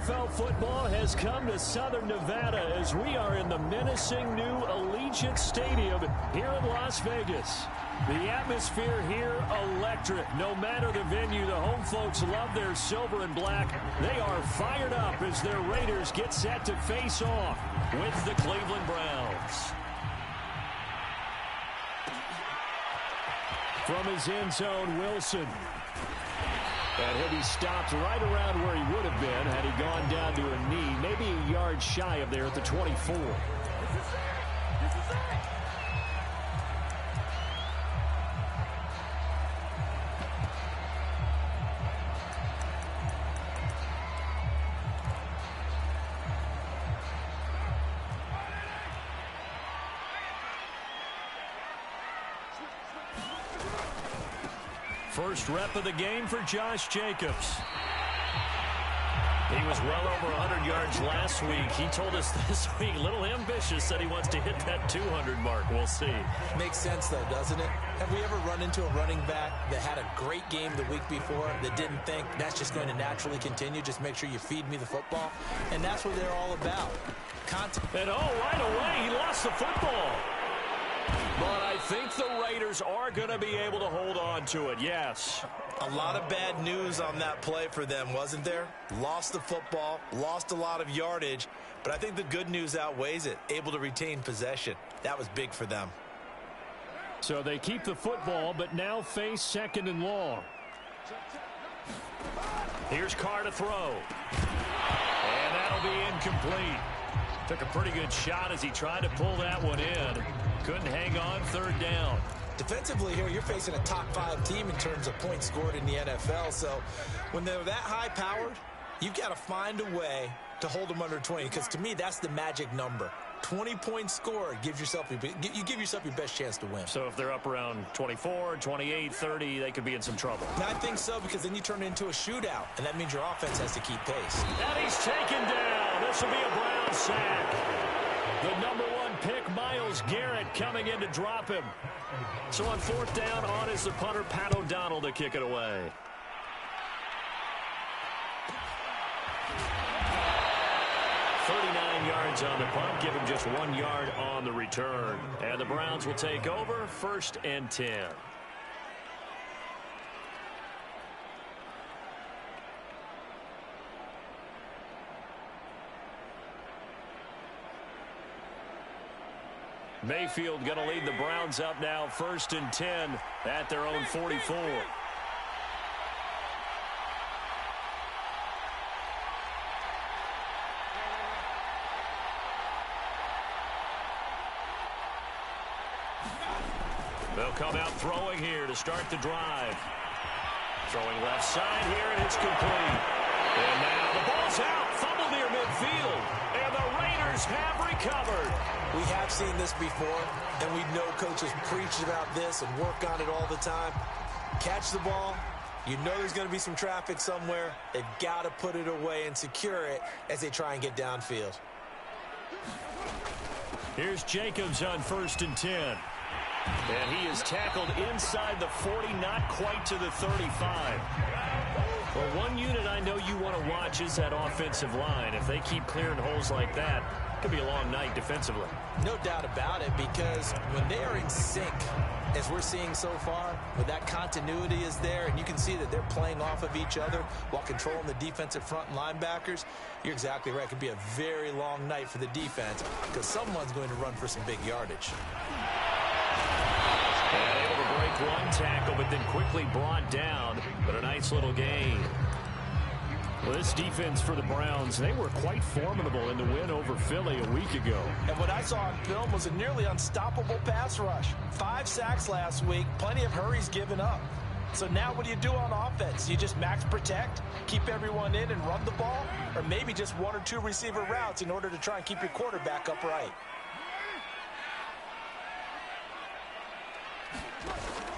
NFL football has come to Southern Nevada as we are in the menacing new Allegiant Stadium here in Las Vegas. The atmosphere here electric. No matter the venue, the home folks love their silver and black. They are fired up as their Raiders get set to face off with the Cleveland Browns. From his end zone, Wilson. And he'll be stopped right around where he would have been had he gone down to a knee, maybe a yard shy of there at the 24. First rep of the game for Josh Jacobs. He was well over 100 yards last week. He told us this week, a little ambitious, said he wants to hit that 200 mark. We'll see. Makes sense, though, doesn't it? Have we ever run into a running back that had a great game the week before that didn't think that's just going to naturally continue? Just make sure you feed me the football. And that's what they're all about. And right away, he lost the football. But I think the Raiders are going to be able to hold on to it, yes. A lot of bad news on that play for them, wasn't there? Lost the football, lost a lot of yardage, but I think the good news outweighs it. Able to retain possession. That was big for them. So they keep the football, but now face second and long. Here's Carr to throw. And that'll be incomplete. Took a pretty good shot as he tried to pull that one in. Couldn't hang on, third down. Defensively here, you're facing a top-5 team in terms of points scored in the NFL. So when they're that high-powered, you've got to find a way to hold them under 20. Because to me, that's the magic number. 20 points scored, you give yourself your best chance to win. So if they're up around 24, 28, 30, they could be in some trouble. And I think so, because then you turn it into a shootout, and that means your offense has to keep pace. And he's taken down. This will be a Brown sack. The #1 pick, Myles Garrett, coming in to drop him. So on fourth down, on is the punter, Pat O'Donnell, to kick it away. Yards on the punt, give him just 1 yard on the return. And the Browns will take over, 1st and 10. Mayfield going to lead the Browns up now, 1st and 10 at their own 44. They'll come out throwing here to start the drive. Throwing left side here, and it's complete. And now the ball's out. Fumble near midfield. And the Raiders have recovered. We have seen this before, and we know coaches preach about this and work on it all the time. Catch the ball. You know there's going to be some traffic somewhere. They've got to put it away and secure it as they try and get downfield. Here's Jacobs on 1st and 10. And he is tackled inside the 40, not quite to the 35. Well, one unit I know you want to watch is that offensive line. If they keep clearing holes like that, it could be a long night defensively. No doubt about it, because when they are in sync, as we're seeing so far, when that continuity is there, and you can see that they're playing off of each other while controlling the defensive front linebackers, you're exactly right. It could be a very long night for the defense because someone's going to run for some big yardage. And able to break one tackle, but then quickly brought down. But a nice little gain. Well, this defense for the Browns, they were quite formidable in the win over Philly a week ago. And what I saw on film was a nearly unstoppable pass rush. 5 sacks last week, plenty of hurries given up. So now what do you do on offense? You just max protect, keep everyone in and run the ball? Or maybe just 1 or 2 receiver routes in order to try and keep your quarterback upright?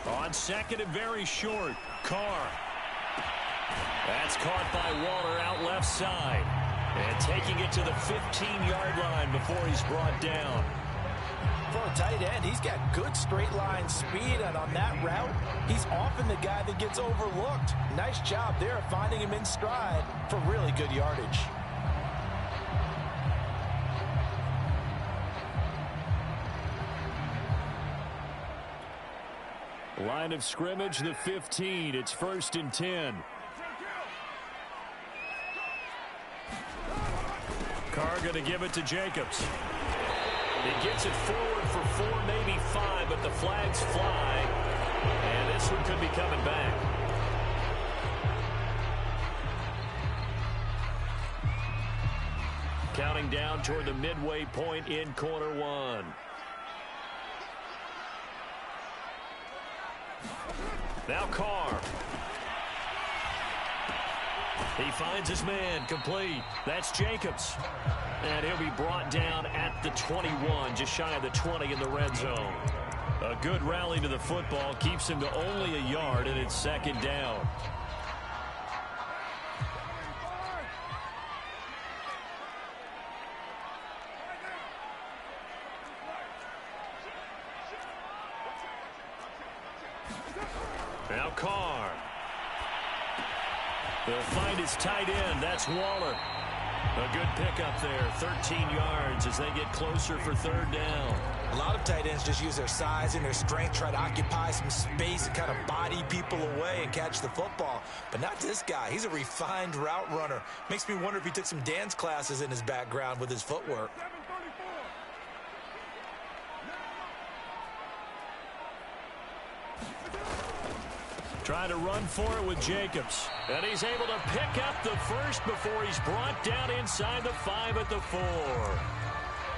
On second and very short, Carr. That's caught by Waller out left side. And taking it to the 15-yard line before he's brought down. For a tight end, he's got good straight line speed, and on that route, he's often the guy that gets overlooked. Nice job there of finding him in stride for really good yardage. Line of scrimmage, the 15. It's 1st and 10. Carr going to give it to Jacobs. He gets it forward for 4, maybe 5, but the flags fly. And this one could be coming back. Counting down toward the midway point in quarter 1. Now Carr. He finds his man, complete. That's Jacobs. And he'll be brought down at the 21, just shy of the 20 in the red zone. A good rally to the football keeps him to only a yard, and it's 2nd down. Now Carr. They'll find his tight end. That's Waller. A good pickup there. 13 yards as they get closer for 3rd down. A lot of tight ends just use their size and their strength, try to occupy some space and kind of body people away and catch the football. But not this guy. He's a refined route runner. Makes me wonder if he took some dance classes in his background with his footwork. Trying to run for it with Jacobs. And he's able to pick up the first before he's brought down inside the 5 at the 4.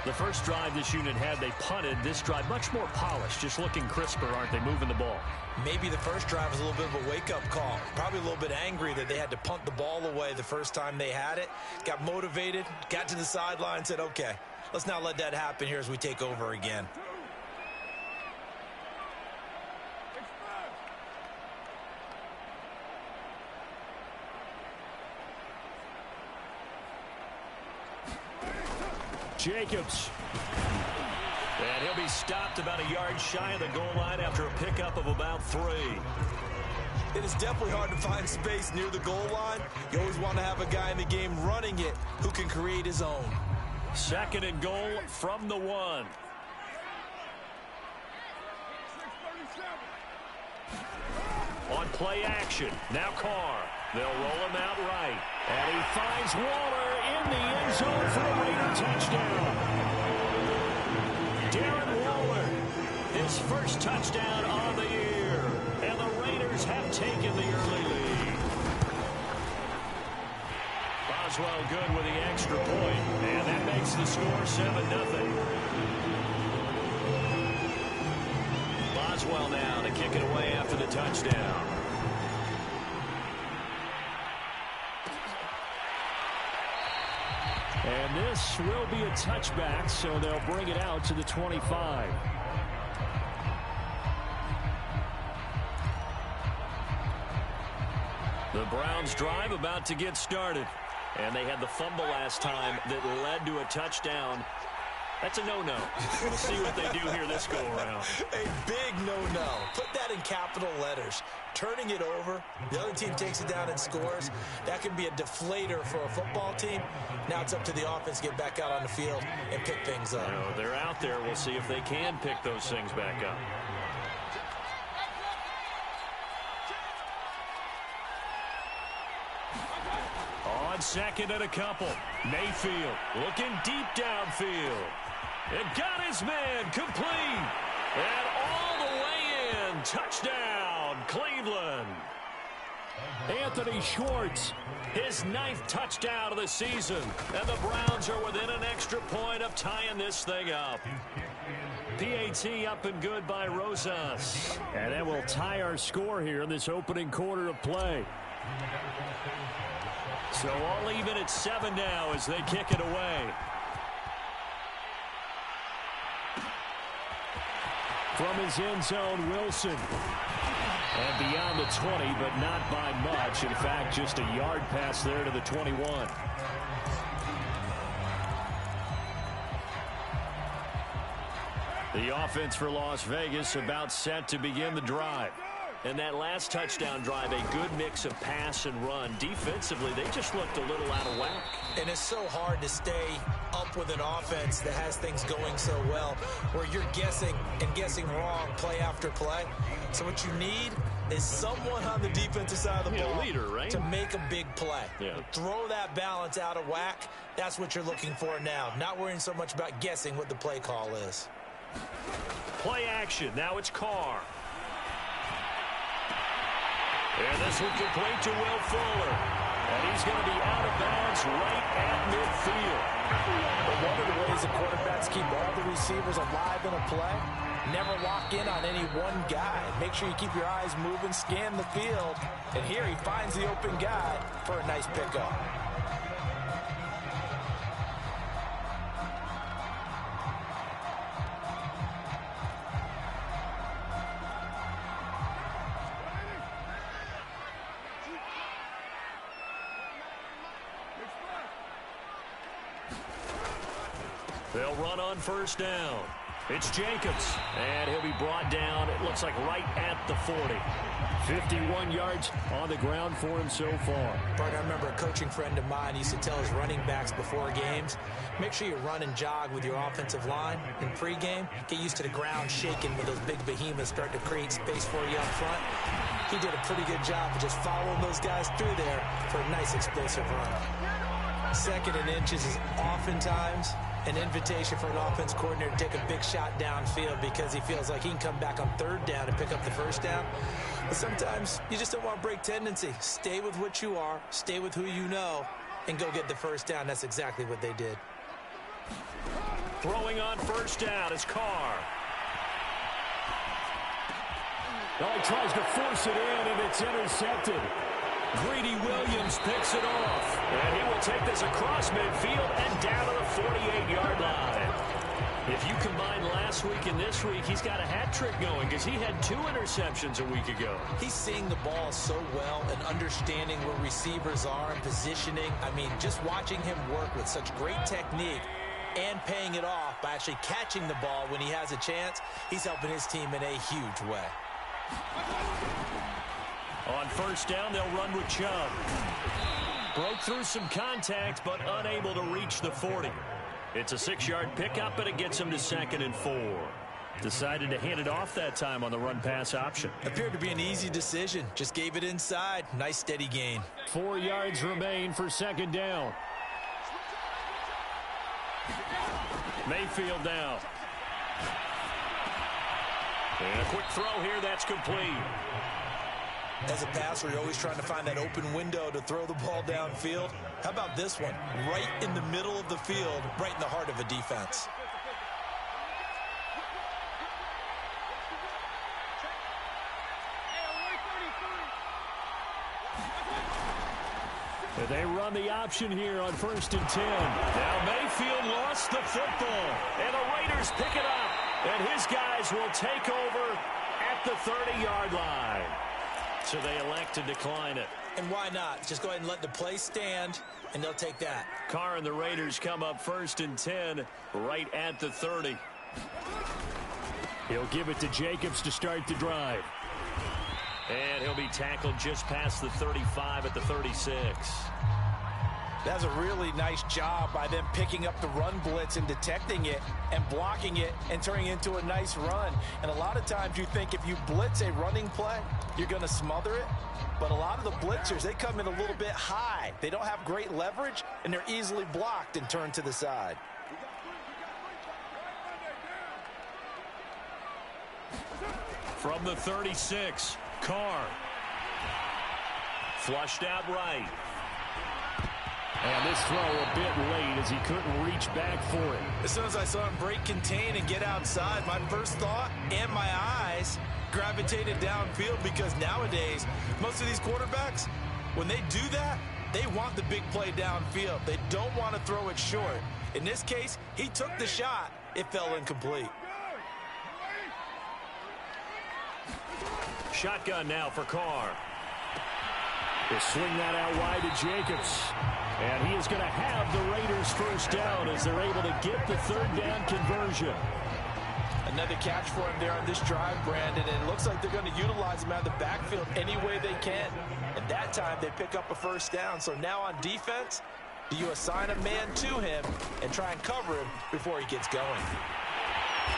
The first drive this unit had, they punted. This drive, much more polished, just looking crisper, aren't they, moving the ball? Maybe the first drive was a little bit of a wake-up call. Probably a little bit angry that they had to punt the ball away the first time they had it. Got motivated, got to the sideline, said, okay, let's not let that happen here as we take over again. Jacobs. And he'll be stopped about a yard shy of the goal line after a pickup of about 3. It is definitely hard to find space near the goal line. You always want to have a guy in the game running it who can create his own. 2nd and goal from the 1. On play action. Now Carr. They'll roll him out right. And he finds Waller in the end zone for a Raider touchdown. Darren Waller, his first touchdown on the year. And the Raiders have taken the early lead. Boswell good with the extra point. And that makes the score 7-0. Boswell now to kick it away after the touchdown. And this will be a touchback, so they'll bring it out to the 25. The Browns drive about to get started. And they had the fumble last time that led to a touchdown. That's a no-no. We'll see what they do here this go-around. A big no-no. Put that in capital letters. Turning it over, the other team takes it down and scores. That can be a deflator for a football team. Now it's up to the offense to get back out on the field and pick things up. You know, they're out there. We'll see if they can pick those things back up. On 2nd and a couple. Mayfield looking deep downfield. It got his man complete. And all the way in. Touchdown, Cleveland. Anthony Schwartz, his 9th touchdown of the season. And the Browns are within an extra point of tying this thing up. PAT up and good by Rosas. And that will tie our score here in this opening quarter of play. So all even at 7 now as they kick it away. From his end zone, Wilson. And beyond the 20, but not by much. In fact, just a yard pass there to the 21. The offense for Las Vegas about set to begin the drive. And that last touchdown drive, a good mix of pass and run. Defensively, they just looked a little out of whack. And it's so hard to stay up with an offense that has things going so well, where you're guessing and guessing wrong play after play. So what you need is someone on the defensive side of the ball leader, right? to make a big play. Yeah. Throw that balance out of whack. That's what you're looking for now. Not worrying so much about guessing what the play call is. Play action. Now it's Carr. And this will complete to Will Fuller. And he's going to be out of bounds right at midfield. But one of the ways the quarterbacks keep all the receivers alive in a play, never lock in on any one guy. Make sure you keep your eyes moving, scan the field. And here he finds the open guy for a nice pickup. They'll run on first down. It's Jacobs, and he'll be brought down, it looks like right at the 40. 51 yards on the ground for him so far. Bart, I remember a coaching friend of mine used to tell his running backs before games, make sure you run and jog with your offensive line in pregame. Get used to the ground shaking when those big behemoths start to create space for you up front. He did a pretty good job of just following those guys through there for a nice explosive run. Second and inches is oftentimes an invitation for an offense coordinator to take a big shot downfield because he feels like he can come back on third down and pick up the first down. But sometimes you just don't want to break tendency. Stay with what you are, stay with who you know, and go get the first down. That's exactly what they did. Throwing on first down is Carr. Now he tries to force it in, and it's intercepted. Greedy Williams picks it off. And he will take this across midfield and down to the 48-yard line. If you combine last week and this week, he's got a hat trick going because he had 2 interceptions a week ago. He's seeing the ball so well and understanding where receivers are and positioning. I mean, just watching him work with such great technique and paying it off by actually catching the ball when he has a chance, he's helping his team in a huge way. On first down, they'll run with Chubb. Broke through some contact, but unable to reach the 40. It's a 6-yard pickup, but it gets him to 2nd and 4. Decided to hand it off that time on the run-pass option. Appeared to be an easy decision. Just gave it inside. Nice, steady gain. 4 yards remain for 2nd down. Mayfield down. And a quick throw here, that's complete. As a passer, you're always trying to find that open window to throw the ball downfield. How about this one? Right in the middle of the field, right in the heart of a defense. They run the option here on 1st and 10. Now Mayfield lost the football, and the Raiders pick it up, and his guys will take over at the 30-yard line. So they elect to decline it. And why not? Just go ahead and let the play stand, and they'll take that. Carr and the Raiders come up 1st and 10 right at the 30. He'll give it to Jacobs to start the drive. And he'll be tackled just past the 35 at the 36. That's a really nice job by them picking up the run blitz and detecting it and blocking it and turning it into a nice run. And a lot of times you think if you blitz a running play, you're going to smother it. But a lot of the blitzers, they come in a little bit high. They don't have great leverage, and they're easily blocked and turned to the side. From the 36, Carr. Flushed out right. And this throw a bit late as he couldn't reach back for it. As soon as I saw him break contain and get outside, my first thought and my eyes gravitated downfield, because nowadays, most of these quarterbacks, when they do that, they want the big play downfield. They don't want to throw it short. In this case, he took the shot. It fell incomplete. Shotgun now for Carr. He'll swing that out wide to Jacobs. And he is going to have the Raiders first down as they're able to get the 3rd down conversion. A Another catch for him there on this drive, Brandon, and it looks like they're going to utilize him out of the backfield any way they can. And that time they pick up a first down. So now on defense, do you assign a man to him and try and cover him before he gets going?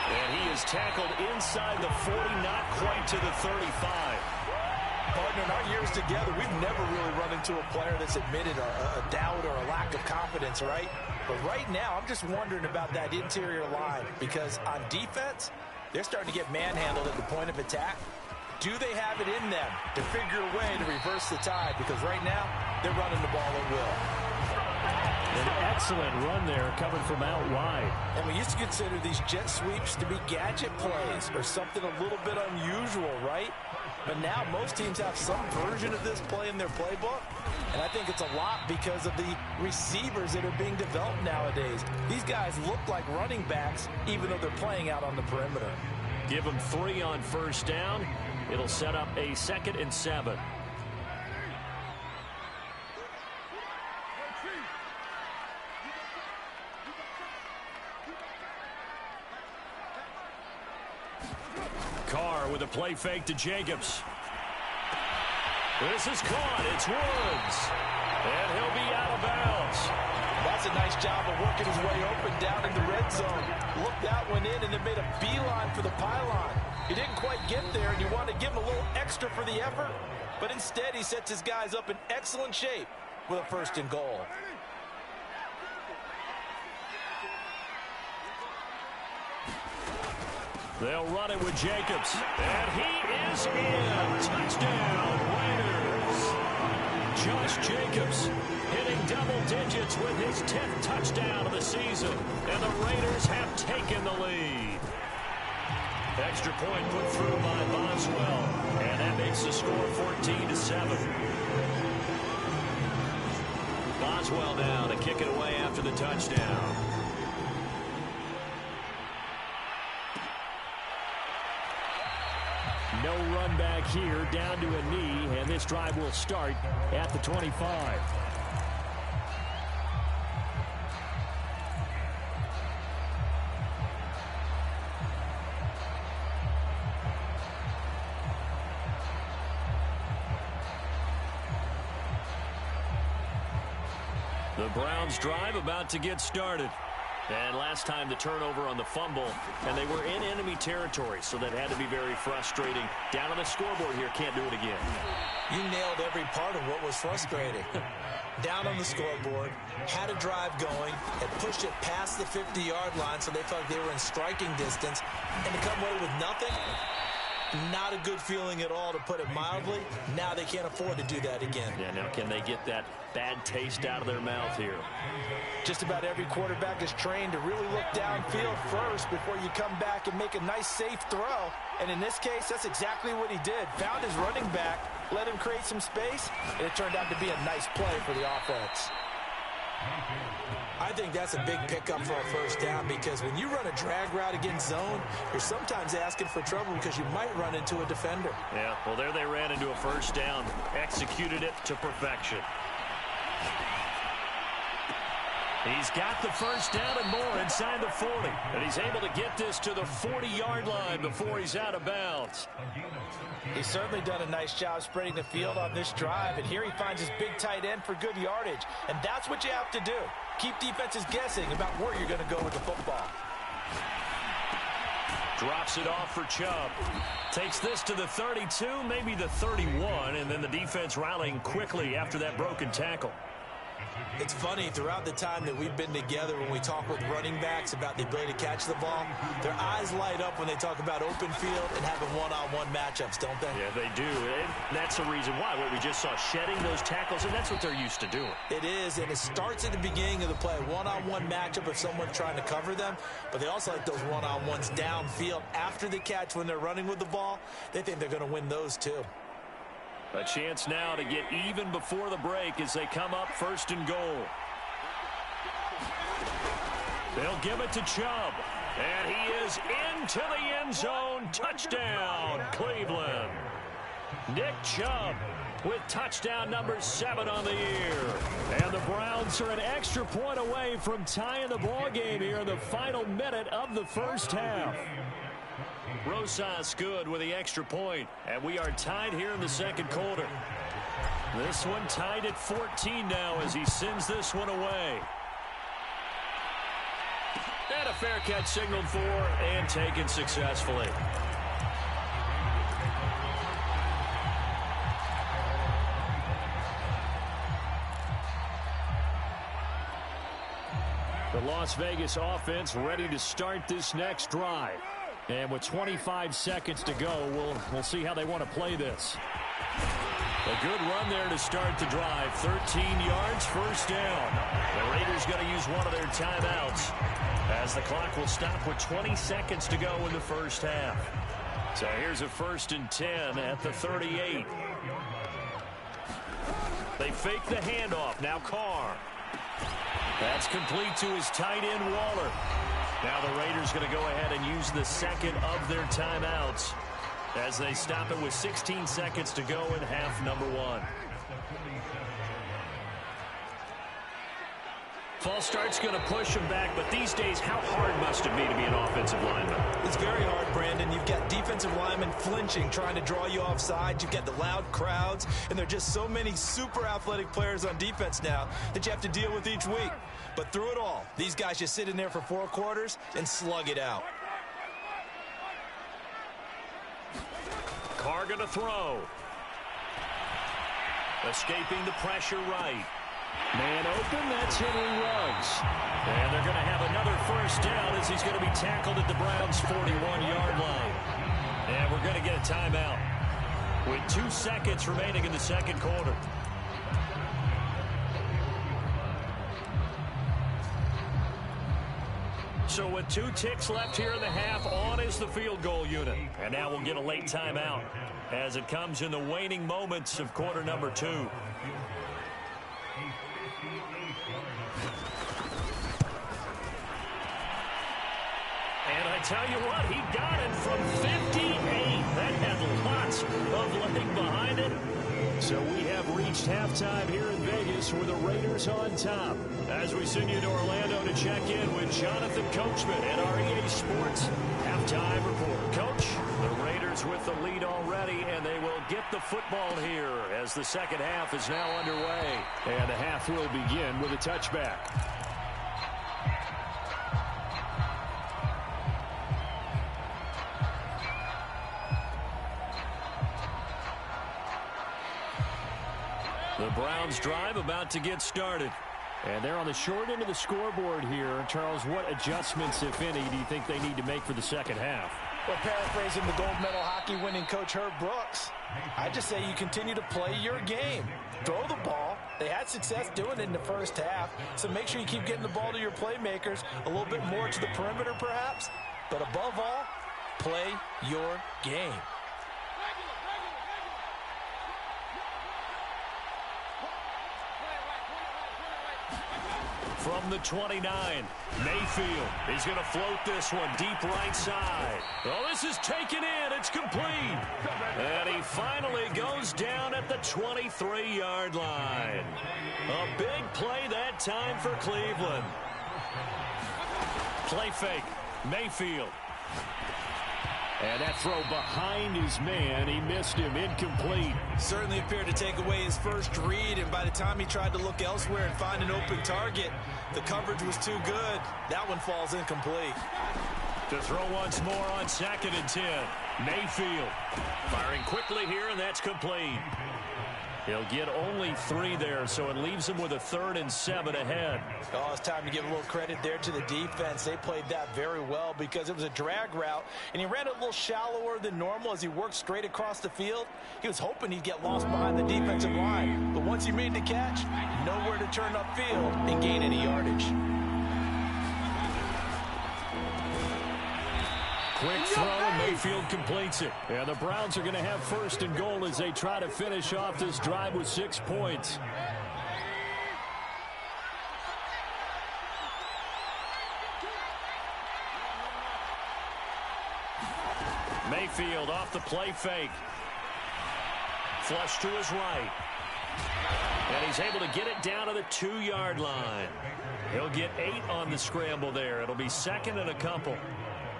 And he is tackled inside the 40, not quite to the 35. Partner, in our years together, we've never really run into a player that's admitted a doubt or a lack of confidence, right? But right now, I'm just wondering about that interior line because on defense, they're starting to get manhandled at the point of attack. Do they have it in them to figure a way to reverse the tide? Because right now, they're running the ball at will. An excellent run there coming from out wide. And we used to consider these jet sweeps to be gadget plays or something a little bit unusual, right? But now most teams have some version of this play in their playbook. And I think it's a lot because of the receivers that are being developed nowadays. These guys look like running backs even though they're playing out on the perimeter. Give them 3 on first down. It'll set up a 2nd and 7. Carr with a play fake to Jacobs. This is caught. It's Woods. And he'll be out of bounds. That's a nice job of working his way open down in the red zone. Looked that one in and then made a beeline for the pylon. He didn't quite get there, and you want to give him a little extra for the effort. But instead, he sets his guys up in excellent shape with a 1st and goal. They'll run it with Jacobs. And he is in. Touchdown, Raiders. Josh Jacobs hitting double digits with his 10th touchdown of the season. And the Raiders have taken the lead. Extra point put through by Boswell. And that makes the score 14-7. Boswell now to kick it away after the touchdown. No run back here, down to a knee, and this drive will start at the 25. The Browns drive about to get started. And last time the turnover on the fumble, and they were in enemy territory, so that had to be very frustrating. Down on the scoreboard here, can't do it again. You nailed every part of what was frustrating. Down on the scoreboard, had a drive going, had pushed it past the 50-yard line, so they felt like they were in striking distance, and to come away with nothing, not a good feeling at all, to put it mildly. Now they can't afford to do that again. Yeah, now can they get that bad taste out of their mouth here? Just about every quarterback is trained to really look downfield first before you come back and make a nice, safe throw. And in this case, that's exactly what he did. Found his running back, let him create some space, and it turned out to be a nice play for the offense. I think that's a big pickup for a first down, because when you run a drag route against zone, you're sometimes asking for trouble because you might run into a defender. Yeah, well, there they ran into a first down, executed it to perfection. He's got the first down and more inside the 40. And he's able to get this to the 40-yard line before he's out of bounds. He's certainly done a nice job spreading the field on this drive. And here he finds his big tight end for good yardage. And that's what you have to do. Keep defenses guessing about where you're going to go with the football. Drops it off for Chubb. Takes this to the 32, maybe the 31. And then the defense rallying quickly after that broken tackle. It's funny, throughout the time that we've been together, when we talk with running backs about the ability to catch the ball, their eyes light up when they talk about open field and having one-on-one matchups, don't they? Yeah, they do. And that's the reason why. What we just saw, shedding those tackles, and that's what they're used to doing. It is, and it starts at the beginning of the play. One-on-one matchup if someone's trying to cover them, but they also like those one-on-ones downfield after the catch when they're running with the ball. They think they're going to win those too. A chance now to get even before the break as they come up 1st and goal. They'll give it to Chubb. And he is into the end zone. Touchdown, Cleveland. Nick Chubb with touchdown number 7 on the year. And the Browns are an extra point away from tying the ball game here in the final minute of the first half. Rosas good with the extra point, and we are tied here in the second quarter. This one tied at 14 now as he sends this one away. And a fair catch signaled for and taken successfully. The Las Vegas offense ready to start this next drive. And with 25 seconds to go, we'll see how they want to play this. A good run there to start the drive. 13 yards, first down. The Raiders going to use one of their timeouts as the clock will stop with 20 seconds to go in the first half. So here's a 1st and 10 at the 38. They fake the handoff. Now Carr. That's complete to his tight end, Waller. Now the Raiders going to go ahead and use the second of their timeouts as they stop it with 16 seconds to go in half number 1. False start's going to push him back, but these days, how hard must it be to be an offensive lineman? It's very hard, Brandon. You've got defensive linemen flinching, trying to draw you offside. You've got the loud crowds, and there are just so many super athletic players on defense now that you have to deal with each week. But through it all, these guys just sit in there for 4 quarters and slug it out. Carr going to throw. Escaping the pressure right. Man open, that's Henry Ruggs. And they're going to have another first down as he's going to be tackled at the Browns' 41-yard line. And we're going to get a timeout with 2 seconds remaining in the second quarter. So with 2 ticks left here in the half, on is the field goal unit. And now we'll get a late timeout as it comes in the waning moments of quarter number 2. And I tell you what, he got it from 58. That had lots of leg behind it. So we have reached halftime here in Vegas with the Raiders on top. As we send you to Orlando to check in with Jonathan Coachman at our EA Sports halftime report. Coach, the Raiders with the lead already, and they will get the football here as the second half is now underway. And the half will begin with a touchback. The Browns drive about to get started. And they're on the short end of the scoreboard here. Charles, what adjustments, if any, do you think they need to make for the second half? Well, paraphrasing the gold medal hockey winning coach Herb Brooks, I just say you continue to play your game. Throw the ball. They had success doing it in the first half, so make sure you keep getting the ball to your playmakers, a little bit more to the perimeter perhaps, but above all, play your game. From the 29, Mayfield is going to float this one deep right side. Oh, this is taken in. It's complete. And he finally goes down at the 23-yard line. A big play that time for Cleveland. Play fake. Mayfield. And that throw behind his man, he missed him, incomplete. Certainly appeared to take away his first read, and by the time he tried to look elsewhere and find an open target, the coverage was too good. That one falls incomplete. To throw once more on 2nd and 10. Mayfield firing quickly here, and that's complete. He'll get only 3 there, so it leaves him with a 3rd and 7 ahead. Oh, it's time to give a little credit there to the defense. They played that very well because it was a drag route, and he ran it a little shallower than normal as he worked straight across the field. He was hoping he'd get lost behind the defensive line, but once he made the catch, nowhere to turn upfield and gain any yardage. Quick throw, and Mayfield completes it. And the Browns are going to have 1st and goal as they try to finish off this drive with 6 points. Mayfield off the play fake. Flush to his right. And he's able to get it down to the 2-yard line. He'll get 8 on the scramble there. It'll be 2nd and a couple.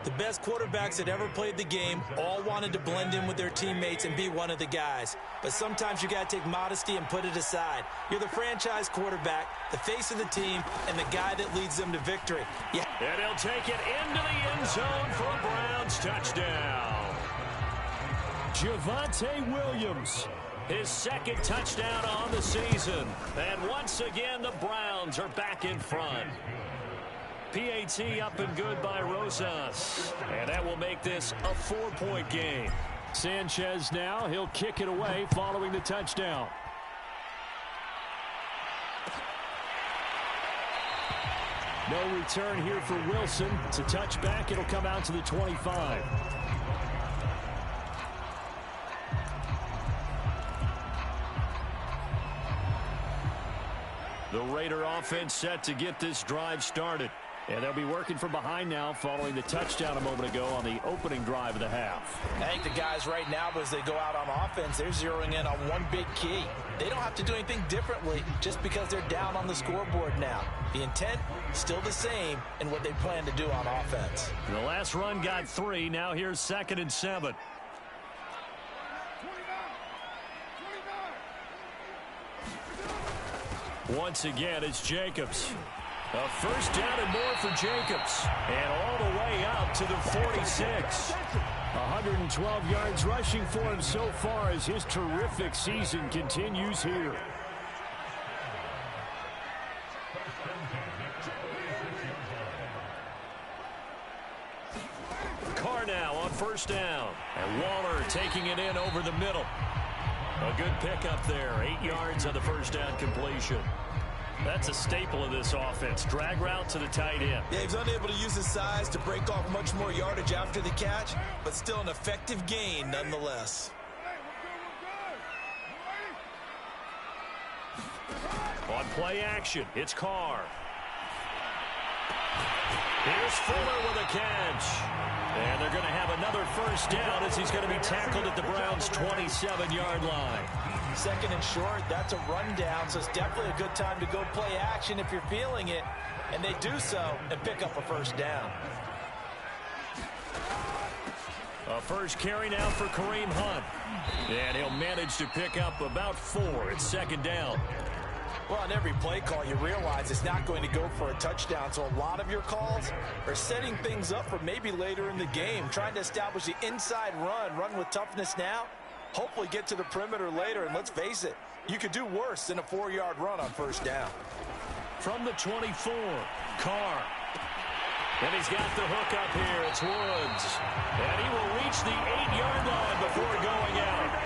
The best quarterbacks that ever played the game all wanted to blend in with their teammates and be one of the guys. But sometimes you got to take modesty and put it aside. You're the franchise quarterback, the face of the team, and the guy that leads them to victory. Yeah. And he'll take it into the end zone for a Browns touchdown. Javonte Williams, his second touchdown on the season. And once again, the Browns are back in front. PAT up and good by Rosas. And that will make this a 4-point game. Sanchez now, he'll kick it away following the touchdown. No return here for Wilson. It's a touchback. It'll come out to the 25. The Raider offense set to get this drive started. And they'll be working from behind now following the touchdown a moment ago on the opening drive of the half. I think the guys right now, as they go out on offense, they're zeroing in on one big key. They don't have to do anything differently just because they're down on the scoreboard now. The intent, still the same in what they plan to do on offense. And the last run got 3. Now here's 2nd and 7. Once again, it's Jacobs. A first down and more for Jacobs. And all the way up to the 46. 112 yards rushing for him so far as his terrific season continues here. Carr now on first down. And Waller taking it in over the middle. A good pickup there. 8 yards on the first down completion. That's a staple of this offense. Drag route to the tight end. Yeah, he's unable to use his size to break off much more yardage after the catch, but still an effective gain nonetheless. On play action, it's Carr. Here's Fuller with a catch. And they're going to have another first down as he's going to be tackled at the Browns' 27-yard line. 2nd and short, that's a rundown, so it's definitely a good time to go play action if you're feeling it. And they do so and pick up a first down. A first carry now for Kareem Hunt. And he'll manage to pick up about 4. It's 2nd down. Well, on every play call, you realize it's not going to go for a touchdown. So a lot of your calls are setting things up for maybe later in the game, trying to establish the inside run with toughness now, hopefully get to the perimeter later. And let's face it, you could do worse than a 4-yard run on first down. From the 24, Carr. And he's got the hook up here. It's Woods. And he will reach the 8-yard line before going out.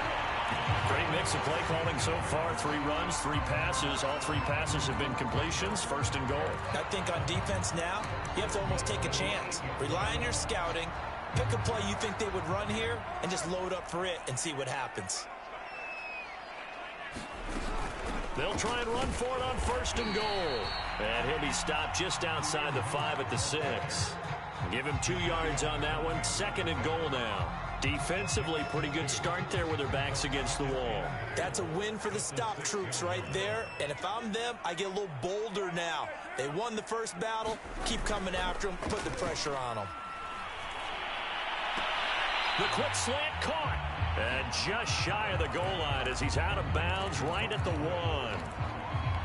Great mix of play calling so far. 3 runs, 3 passes. All 3 passes have been completions. 1st and goal. I think on defense now, you have to almost take a chance. Rely on your scouting. Pick a play you think they would run here and just load up for it and see what happens. They'll try and run for it on 1st and goal. And he'll be stopped just outside the 5 at the 6. Give him 2 yards on that one. 2nd and goal now. Defensively, pretty good start there with their backs against the wall. That's a win for the stop troops right there. And if I'm them, I get a little bolder now. They won the first battle. Keep coming after them. Put the pressure on them. The quick slant caught. And just shy of the goal line as he's out of bounds right at the 1.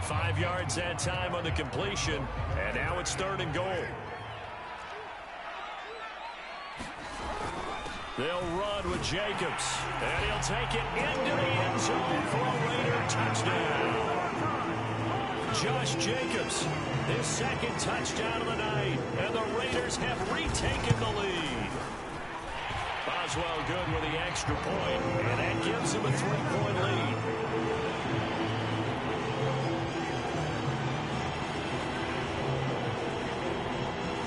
5 yards that time on the completion. And now it's 3rd and goal. They'll run with Jacobs. And he'll take it into the end zone for a Raider touchdown. Josh Jacobs, his 2nd touchdown of the night. And the Raiders have retaken the lead. Boswell good with the extra point. And that gives him a 3-point lead.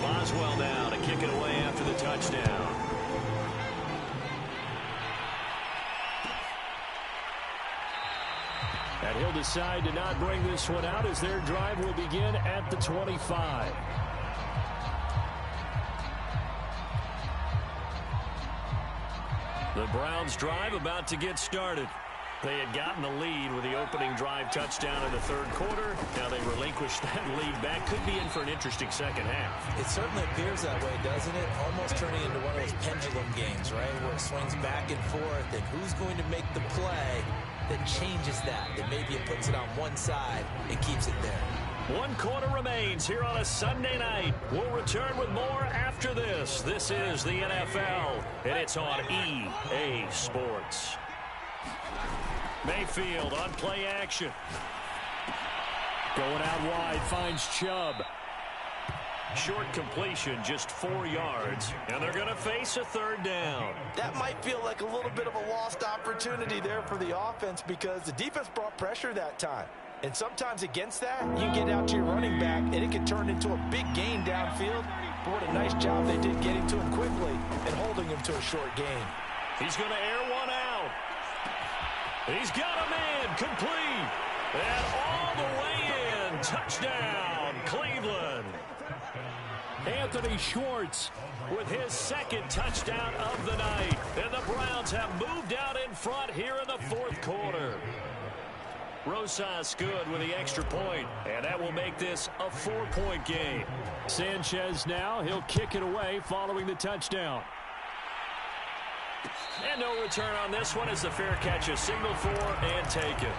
Boswell now to kick it away after the touchdown. And he'll decide to not bring this one out as their drive will begin at the 25. The Browns drive about to get started. They had gotten the lead with the opening drive touchdown in the third quarter. Now they relinquished that lead back. Could be in for an interesting second half. It certainly appears that way, doesn't it? Almost turning into one of those pendulum games, right, where it swings back and forth. And who's going to make the play that changes that maybe it puts it on one side and keeps it there? 1 quarter remains here on a Sunday night. We'll return with more after this. This is the NFL, and it's on EA Sports. Mayfield on play action. Going out wide, finds Chubb. Short completion, just 4 yards, and they're going to face a third down. That might feel like a little bit of a lost opportunity there for the offense because the defense brought pressure that time. And sometimes against that, you get out to your running back, and it can turn into a big gain downfield. But what a nice job they did getting to him quickly and holding him to a short gain. He's going to air one out. He's got a man complete. And all the way in. Touchdown, Cleveland. Anthony Schwartz with his second touchdown of the night. And the Browns have moved out in front here in the fourth quarter. Rosas good with the extra point, and that will make this a 4-point game. Sanchez now, he'll kick it away following the touchdown. And no return on this one as the fair catch is signaled for and taken.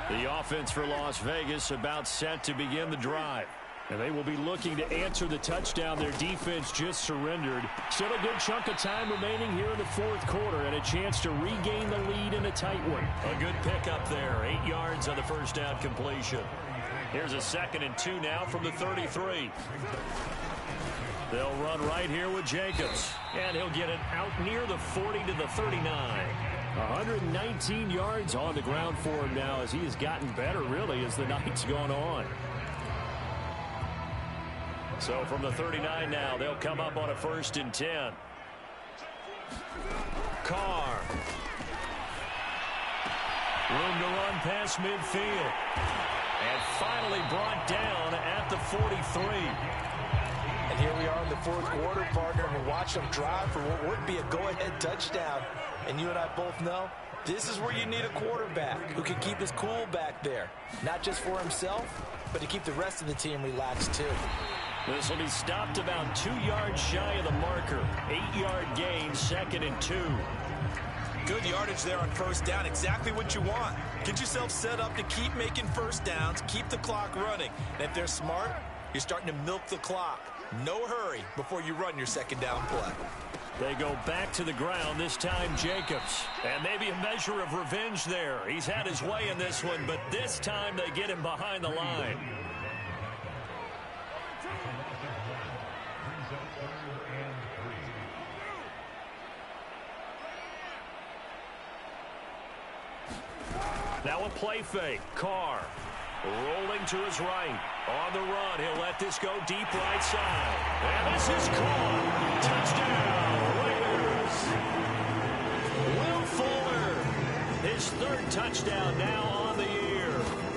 The offense for Las Vegas about set to begin the drive. And they will be looking to answer the touchdown their defense just surrendered. Still a good chunk of time remaining here in the fourth quarter and a chance to regain the lead in a tight one. A good pickup there. 8 yards on the first down completion. Here's a 2nd and 2 now from the 33. They'll run right here with Jacobs. And he'll get it out near the 40 to the 39. 119 yards on the ground for him now as he has gotten better really as the night's gone on. So from the 39 now, they'll come up on a 1st and 10. Carr. Room to run past midfield. And finally brought down at the 43. And here we are in the fourth quarter, partner, and we watch them drive for what would be a go-ahead touchdown. And you and I both know this is where you need a quarterback who can keep his cool back there. Not just for himself, but to keep the rest of the team relaxed too. This will be stopped about 2 yards shy of the marker. 8-yard gain, 2nd and 2. Good yardage there on first down. Exactly what you want. Get yourself set up to keep making first downs, keep the clock running. And if they're smart, you're starting to milk the clock. No hurry before you run your second down play. They go back to the ground, this time Jacobs. And maybe a measure of revenge there. He's had his way in this one, but this time they get him behind the line. Now a play fake. Carr rolling to his right. On the run, he'll let this go deep right side. And this is caught. Touchdown, Raiders. Will Fuller, his 3rd touchdown now on the year.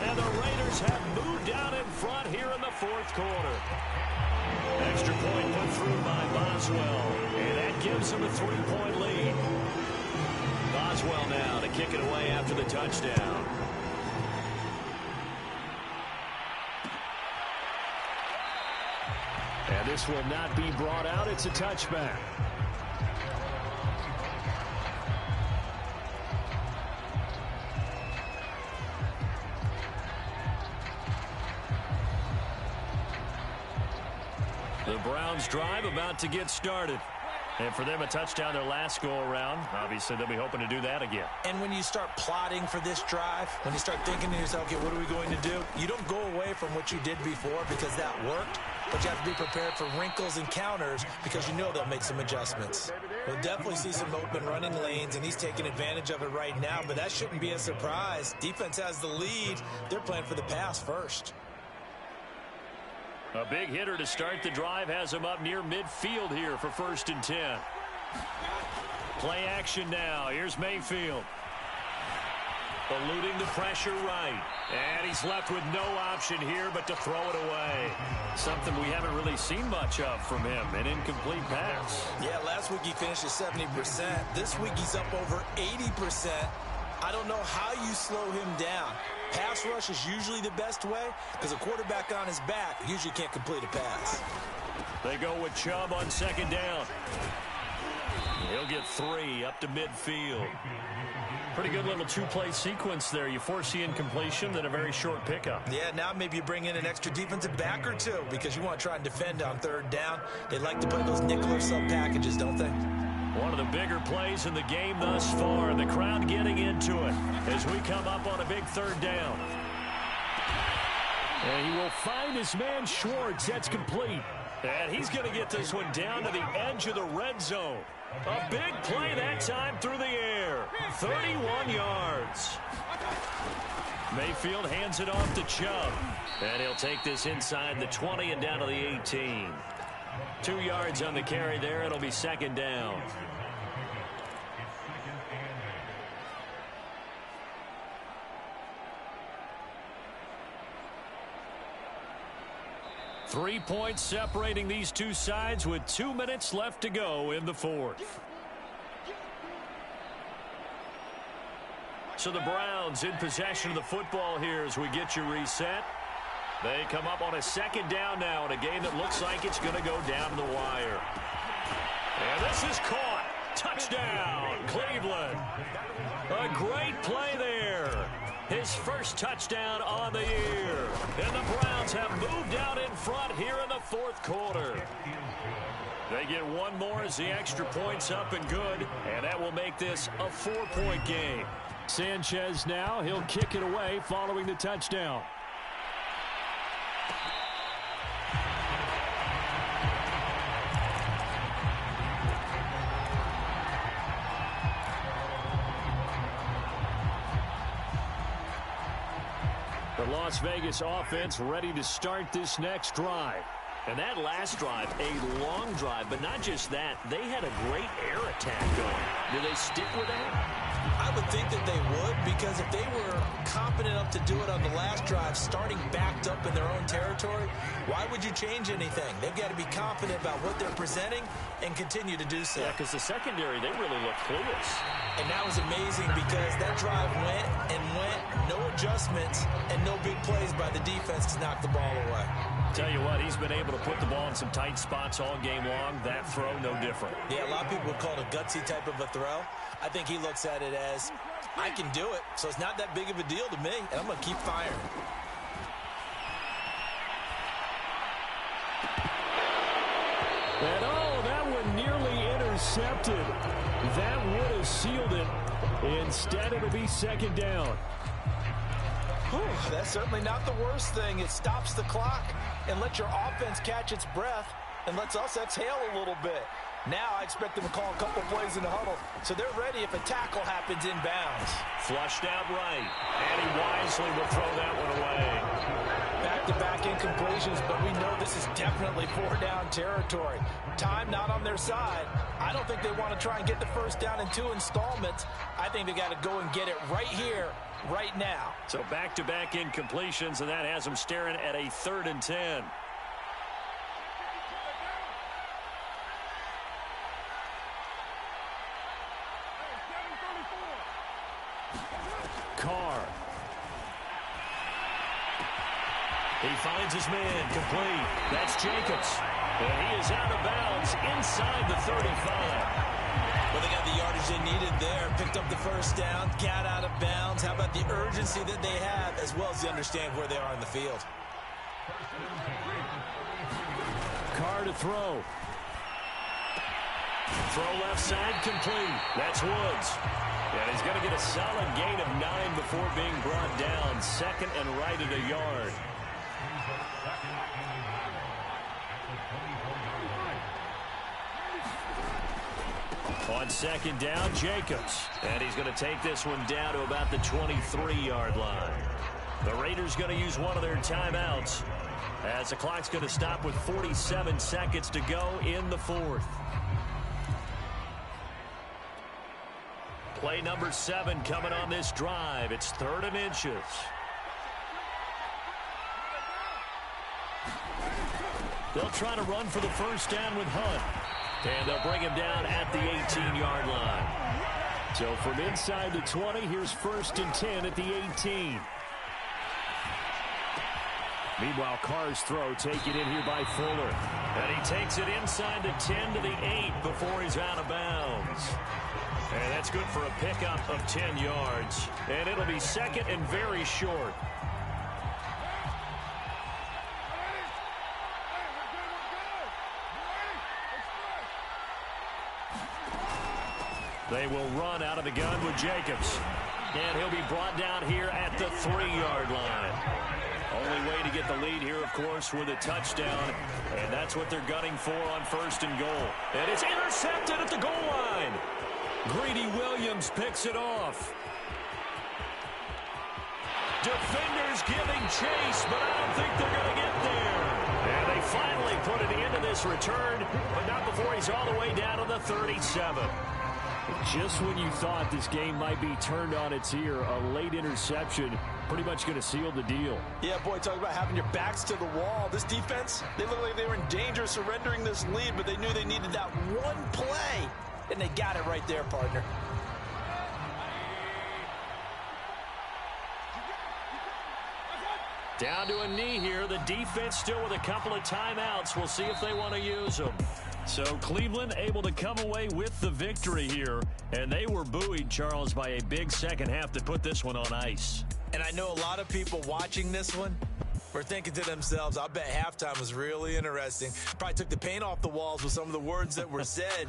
And the Raiders have moved out in front here in the fourth quarter. Extra point put through by Boswell. And that gives him a 3-point lead. Boswell now to kick it away after the touchdown. And this will not be brought out. It's a touchback. The Browns drive about to get started. And for them, a touchdown their last go-around. Obviously, they'll be hoping to do that again. And when you start plotting for this drive, when you start thinking to yourself, okay, what are we going to do? You don't go away from what you did before because that worked, but you have to be prepared for wrinkles and counters because you know they'll make some adjustments. We'll definitely see some open running lanes, and he's taking advantage of it right now, but that shouldn't be a surprise. Defense has the lead. They're playing for the pass first. A big hitter to start the drive has him up near midfield here for 1st and 10. Play action now. Here's Mayfield. Eluding the pressure right. And he he's left with no option here but to throw it away. Something we haven't really seen much of from him, an incomplete pass. Yeah, last week he finished at 70%. This week he's up over 80%. I don't know how you slow him down. Pass rush is usually the best way because a quarterback on his back usually can't complete a pass. They go with Chubb on second down. He'll get 3 up to midfield. Pretty good little two-play sequence there. You force the incompletion, then a very short pickup. Yeah, now maybe you bring in an extra defensive back or two because you want to try and defend on third down. They like to play those nickel or sub packages, don't they? One of the bigger plays in the game thus far. The crowd getting into it as we come up on a big third down. And he will find his man Schwartz. That's complete. And he's going to get this one down to the edge of the red zone. A big play that time through the air. 31 yards. Mayfield hands it off to Chubb. And he'll take this inside the 20 and down to the 18. 2 yards on the carry there. It'll be second down. Three points separating these two sides with 2 minutes left to go in the fourth. So the Browns in possession of the football here as we get you reset. They come up on a second down now in a game that looks like it's going to go down to the wire. And this is caught. Touchdown, Cleveland. A great play there. His first touchdown on the year. And the Browns have moved out in front here in the fourth quarter. They get one more as the extra point's up and good. And that will make this a 4-point game. Sanchez now, he'll kick it away following the touchdown. The Las Vegas offense ready to start this next drive. And that last drive, a long drive, but not just that. They had a great air attack going. Do they stick with that? I would think that they would, because if they were confident enough to do it on the last drive, starting backed up in their own territory, why would you change anything? They've got to be confident about what they're presenting and continue to do so. Yeah, because the secondary, they really look clueless. And that was amazing because that drive went and went, no adjustments, and no big plays by the defense to knock the ball away. Tell you what, he's been able to put the ball in some tight spots all game long. That throw, no different. Yeah, a lot of people would call it a gutsy type of a throw. I think he looks at it as, I can do it, so it's not that big of a deal to me, and I'm going to keep firing. And oh, that one nearly intercepted. That would have sealed it. Instead, it'll be second down. Whew, that's certainly not the worst thing. It stops the clock and lets your offense catch its breath and lets us exhale a little bit. Now I expect them to call a couple plays in the huddle, so they're ready if a tackle happens inbounds. Flushed out right, and he wisely will throw that one away. Back-to-back incompletions, but we know this is definitely four-down territory. Time not on their side. I don't think they want to try and get the first down in 2 installments. I think they got to go and get it right here, right now. So back-to-back incompletions, and that has them staring at a 3rd and 10. Carr. He finds his man, complete. That's Jacobs. And he is out of bounds inside the 35. Well, they got the yardage they needed there. Picked up the first down, got out of bounds. How about the urgency that they have, as well as they understand where they are in the field. Carr to throw. Throw left side, complete. That's Woods. And he's going to get a solid gain of 9 before being brought down. Second and right at a yard. On second down, Jacobs. And he's going to take this one down to about the 23-yard line. The Raiders going to use one of their timeouts as the clock's going to stop with 47 seconds to go in the fourth. Play number 7 coming on this drive. It's 3rd and inches. They'll try to run for the first down with Hunt. And they'll bring him down at the 18-yard line. So from inside the 20, here's 1st and 10 at the 18. Meanwhile, Carr's throw taken in here by Fuller. And he takes it inside the 10 to the 8 before he's out of bounds. And that's good for a pickup of 10 yards. And it'll be 2nd and very short. They will run out of the gun with Jacobs. And he'll be brought down here at the 3-yard line. Only way to get the lead here, of course, with a touchdown. And that's what they're gunning for on 1st and goal. And it's intercepted at the goal line. Greedy Williams picks it off. Defenders giving chase, but I don't think they're going to get there. And they finally put it into this return, but not before he's all the way down to the 37. Just when you thought this game might be turned on its ear, a late interception pretty much going to seal the deal. Yeah, boy, talk about having your backs to the wall. This defense, they looked like they were in danger of surrendering this lead, but they knew they needed that one play, and they got it right there, partner. Down to a knee here. The defense still with a couple of timeouts. We'll see if they want to use them. So Cleveland able to come away with the victory here. And they were buoyed, Charles, by a big second half to put this one on ice. And I know a lot of people watching this one were thinking to themselves, I bet halftime was really interesting. Probably took the paint off the walls with some of the words that were said.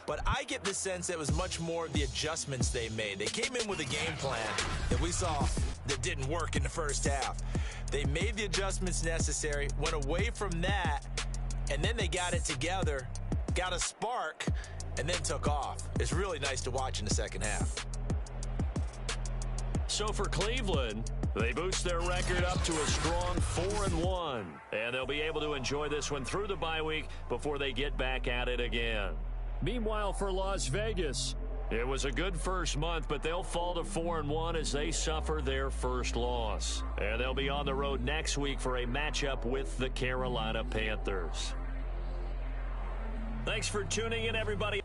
But I get the sense that it was much more of the adjustments they made. They came in with a game plan that we saw that didn't work in the first half. They made the adjustments necessary, went away from that, and then they got it together, got a spark, and then took off. It's really nice to watch in the second half. So for Cleveland, they boost their record up to a strong 4-1. And they'll be able to enjoy this one through the bye week before they get back at it again. Meanwhile, for Las Vegas, it was a good first month, but they'll fall to 4-1 as they suffer their first loss. And they'll be on the road next week for a matchup with the Carolina Panthers. Thanks for tuning in, everybody.